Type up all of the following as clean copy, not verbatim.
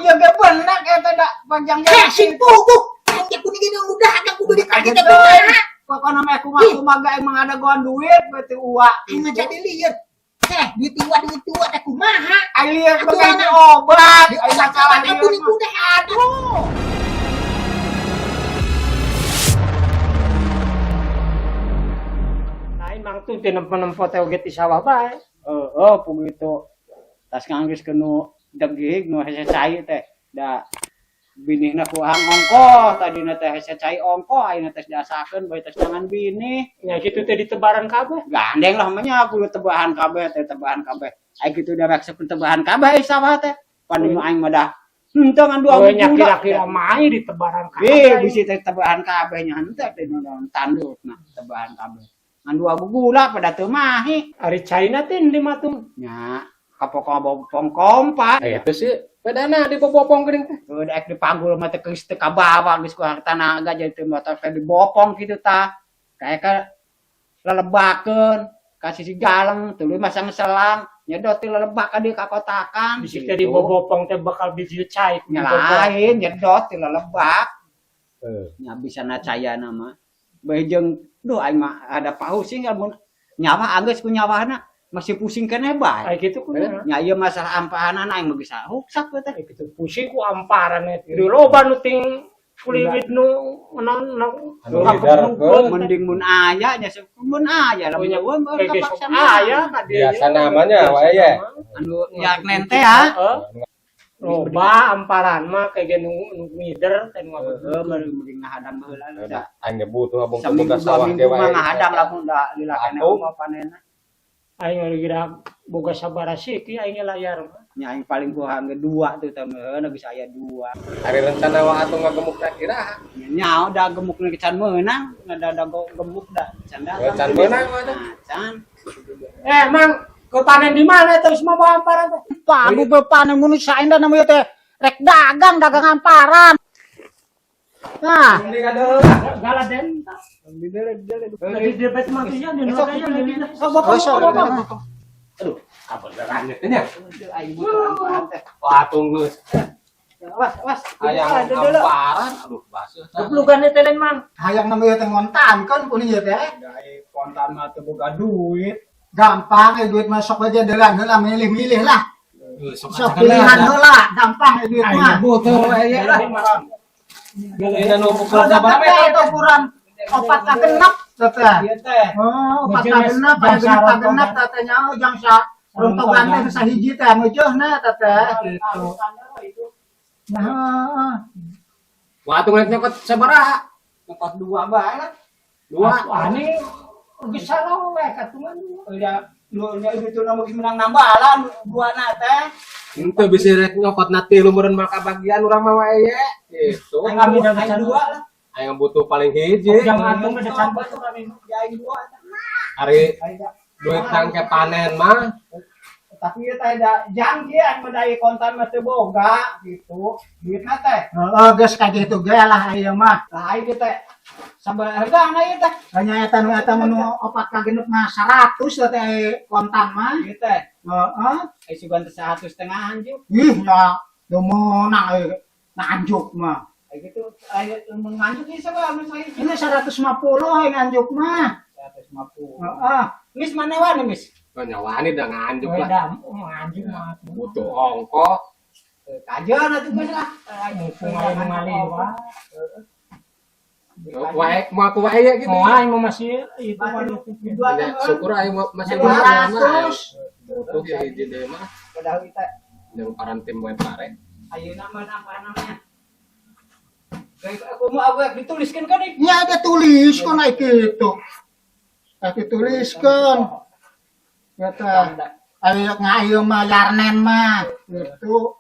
jaga benar eta da panjang Heh, simpugu. Anjak kuning ini udah agak kudu dikaget kumaha. Pokoknya mah kumaha gak emang ada goan duit berarti uak. Aing jadi lieur. Heh, duit tua teh kumaha? Aing lihat pakai obat. Aing salah Anjak kuning udah aduh. Lain mang tuh nempo-nempo teh oge ti sawah bae. Begitu. Tas nganggeus kenu degig nu hese cai teh. Da binihna ku ongko tadina teh hese cai ongko ayeuna teh diasakeun bae tes tangan bini. Nya kitu teh ditebaran kabeh. Gandeng lah manya aku tebahan kabeh teh tebahan kabeh. Ai kitu da maksud tebahan kabeh sawah teh. Panu aing mah dah henteu ngan dua nya kira-kira mah ditebaran kabeh. kabeh. Bisi teh tebahan kabeh nya henteu teh tandukna tebahan kabeh. Ngan dua gula pada teu mahi. Ari caina teh di matung. Nya kapok-kapok kompa. Eta sih pedana di bopong geuning teh. Daek dipagul mah teh geus teu kabawa geus ku tanaga jadi teu motor teh dibopong kitu tah. Kayak ka lelebakeun kasih si galeng tuluy masang selang nyedot ti lelebak ka dieu ka kotakan. Bisik teh dibobopong teh bakal biji cai. Nya lain nyedot ti lelebak. Heeh. Nya bisa na cayana mah. Bae jeung duh aing mah ada pusing mun nyawa anggeus ku nyawana masih pusing keneh bae. Ai kitu kumaha? Nya ieu masalah ampahanan aing mah bisa huksak teh. Ai kitu pusing ku amparan eta. Di loba nu ting fluid nu naon mending mun aya nya mun aya lah punya mun kapaksa aya ka dieu. Biasa namanya wae ya. Anu yak nente ha. Loba amparan mah kayak nu ngider teh nu mending ngahadang baheula da. Aing butuh abang Saminggu boga sawah minggu ge mah wae. ngahadang lamun da lila keneh mah panenna. Aing kira boga sabaraha ki aing layar mah. Nya aing paling kuhang dua tuh teh meureun geus aya dua. Ari rencana wa atuh ngagemuk teh kira. Nya da gemukna can meunang, ngada gemuk da can da. Can meunang mah teh. Can. Mang ke panen di mana terus mau bawa amparan teh? Pagu bepanen mun sain da namanya teh rek dagang amparan. Nah, Galaden. Di debet matinya di nokanya di dina. Aduh, apa darahnya teh nya? Aing butuh amparan teh. Wah, tunggu. Was. Hayang amparan. Aduh, baseuh. Duplugan teh lain mang. hayang namanya teh ngontankeun kuning ieu teh. Dai kontan mah teu boga duit. Gampang duit masuk aja delan heula milih-milih lah. Sok Sok pilihan heula, gampang duit mah. butuh wae lah. Geuleuna nu pukul sabaraha Teh itu ukuran 4 ka genep teh. Ieu teh. Oh, 4 ka genep, aya genep teh nya jang sa runtugan teh sahiji teh meujeunna teh gitu. Nah, Wah, atuh nyokot sabaraha? Nyokot dua bae lah. Dua. Ani geus sareng we katungan. Udah lu itu nama menang nambalan dua na teh. Henteu bisa rek nyokot na 3 meureun maka bagian urang mah wae ye. Gitu. Aing ngambil aing dua lah. Aing butuh paling hiji. Jang atung ada can batu kami. Ya aing dua. Ari duit tangke panen mah Tapi ieu teh da jang ieu aing mah dai kontan mah teu boga gitu. Duitna teh. heeh geus ka kitu ge lah ieu mah. Lah aing teh sabaraha ieu teh. Hanya eta nu 4 ka genep mah 100 teh kontan mah. Ieu teh. Heeh. Ai sugan 100 setengah anjuk. Ih, ya demonang nganjuk mah. Ai gitu aya mun nganjuk ieu sabaraha anu saya. Ini 150 nganjuk mah. 150. Heeh. Mis mana wae mis? nyawani da nganjuk lah. Beda anjing mah. Butuh ongkos. Kajian atuh geus lah. Mumpung aya nu ngalih wae. Wae mau aku wae gitu. Oh, aing mah masih itu Ya, syukur aing masih 200. Butuh ya hiji deui mah. Padahal kita Jeung parantim wae pare. ayeuna mah apa namanya? Kayak aku mau aku dituliskan kan nih. Ya ada tulis kan naik itu. Tapi tuliskan. Kata ayo ngayo mah yarnen mah gitu.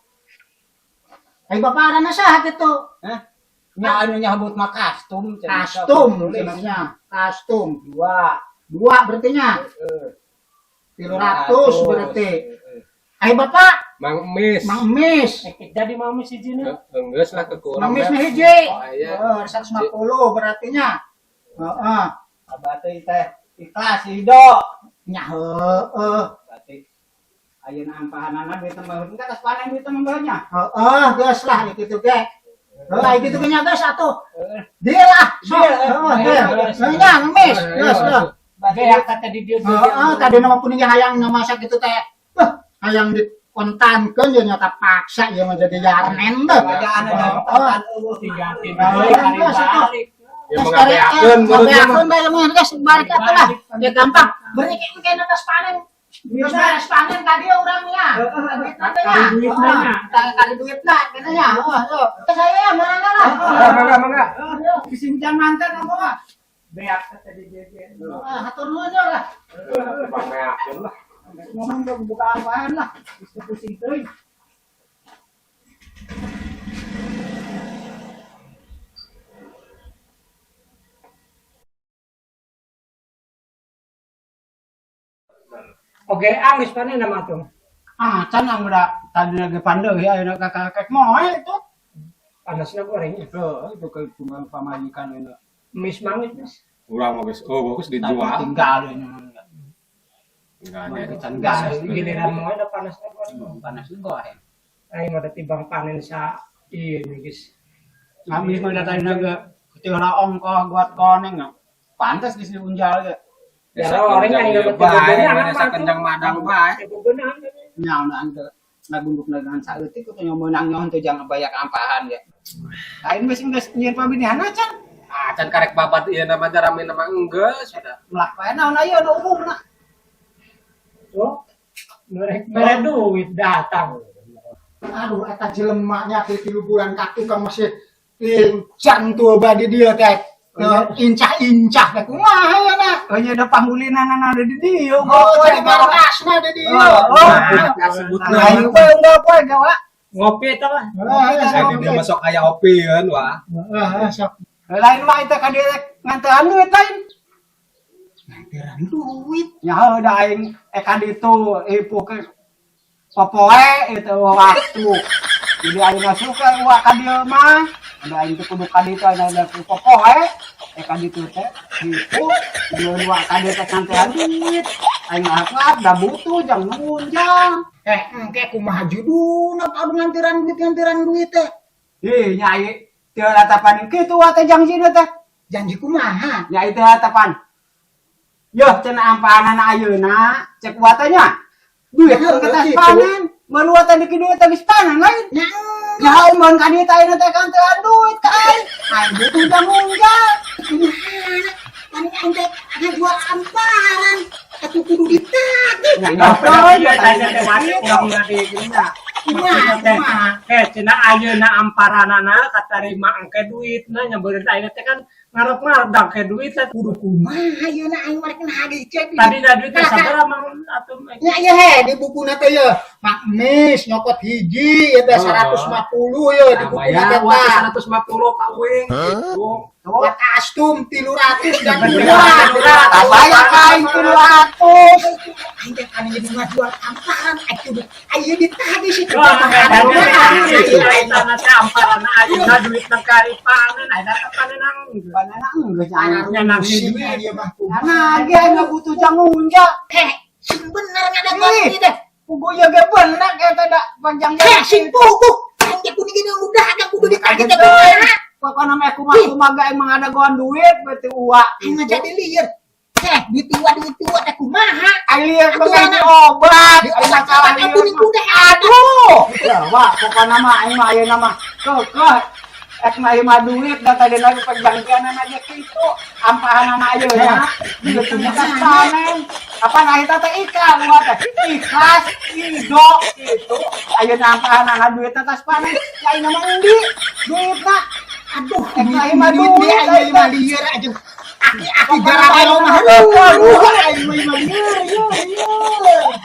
Ayo bapak ada saha gitu. Hah? Nya anu nyambut mah kastum Kastum sebenarnya. Kastum. Dua berarti nya. 300 berarti. Ayo bapak, Mang Emis. Mang Emis. jadi mami si Jina. Geus lah ke Mang kurang. Emis mah hiji. Oh, iya. 150 berarti nya. Heeh. Abah teh ikhlas hidup. Nya heeh. Berarti Ayeuna ampahanana duit tambah ka atas panen duit tambahnya. Heeh, geus lah kitu ge. Heuh, kitu ge nya geus atuh. Deal lah. Nya ngemis. Geus lah. Beak kata di dia. Heeh, tadi nama puning hayang masak kitu teh. Hayang dikontankeun ye nya paksa ye mah jadi yarnen teh. Bajaan ada kontan eueuh Tinggatin deui hari balik. Ya mengabeakeun Ngabeakeun bae mah geus balik atuh lah. Ya gampang. Beri ke atas panen. Terus beres panen tadi orangnya. Duitnya. Kali duitna katanya. Heeh. Saya mana lah. Mangga. Kesincan mantan apa? Beak kata di dia. Hatur nuhun lah. Mengabeakeun lah. Ngomong ke buka apaan lah. Pusing teuing. Oke, angis panen nama tuh. Can ang udah tadi lagi pandai ya ayeuna kakak moe itu. Panasnya gorengnya. Itu ke tunggal pamajikan ini. Mis mangit mis. Urang mah geus bagus Tadi dijual. tinggal ini. Enggak ada. Can Gas gas giliran moe da panasnya goreng. panas goreng. Aing mah tibang panen sa ini guys. Kami mah datang naga ketika ongkoh buat koneng. Pantas di sini unjal ge. Ya orang kan enggak betul benar sa kendang madang bae. benar. Nyaw na ante nagunduk na dengan saeutik kudu nyomonang nyon teh jangan banyak ampahan ya. Lain geus nyieun pabinihanna can. Can karek babat ieu nama rame nama enggeus sudah. Ulah pae naon aya nu umumna. So, mereka duit datang. Aduh, eta jelema nya teh 3 bulan ka tukang masih incan tuh badi dia teh. Incah-incah teh kumaha ya na? Nya ada panggulinana ada di dieu. Oh, jadi marasna ada dia. Sebutna. Ayo poe enggak poe gawa. Ngopi eta mah. Saya dia masuk aya opieun wah. Sok Lain mah eta ka dia ngantean duit lain. nganteran duit. Nya heuh da aing ka ditu ipu ke popoe itu waktu. Jadi aing suka uak ka dieu mah. Ada aing teh kudu ka ditu ada popoe ka ditu teh ipu dieu uak ka dieu teh ngantean duit. Aing akhlak da butuh jang ngunjang. Engke kumaha judulna pada nganteran duit teh. Nyai teu latapan kitu wa teh janjina teh. Janji kumaha? Nyai teh latapan. Yo cenah ampahanana ayeuna cek wa teh nya. Duit teh kita panen, mun wa teh diki duit teh geus panen lain. Ya mun ka dieu teh ayeuna teh kantean duit ka aing. Aing butuh jang ngunjang. Kan ente ada jual amparan. Atuh kudu ditagih. Ya tanya teh mari urang di geuninna. Cenah ayeuna amparanana katarima engke duitna nya beureun ayeuna teh kan ngarep-ngarep ke duit teh Kudu kumaha ayeuna aing mah hadi cek. tadi da duit teh sabaraha mang atuh Ya ya he di bukuna teh ye. Mak Mis nyokot hiji ya teh 150 ye di bukuna teh. Bayar 150 ka uing. Buat kastum 300 dan Bayar ka aing 300. Aing teh kan jadi ngajual amparan ayo ditagih sih. amparan ayeuna duit nang kari panen aya panen nang Banana geus nya. nya nang Sini duit. dia mah Ana ge aing butuh jang ngunjang. sing bener ngadakan ini teh. Pugu ya ge bener eta da panjang Sing pugu. Aing kudu gini udah ada kudu ditagih teh. Pokoknya mah kumaha emang ada goan duit berarti uak. Aing mah jadi liar. Duit tua teh kumaha? Aing liat bagai obat. Aing masalah liat. Aduh. Ya wah pokoknya mah aing mah ayeuna mah kekeh. Ek mah ieu mah duit da tadi lagi perjanjianan aja kitu. Ampahanana ayeuna. Duit teh panen. Apa nah eta teh iklan gua teh. Ikhlas, ridho gitu. Ayeuna ampahanana duit teh tas panen. Aing mah endi? Duitna Aduh, Aing mah duit duit, dia aing mah liar aja. Aki garang mah. Aing mah liar.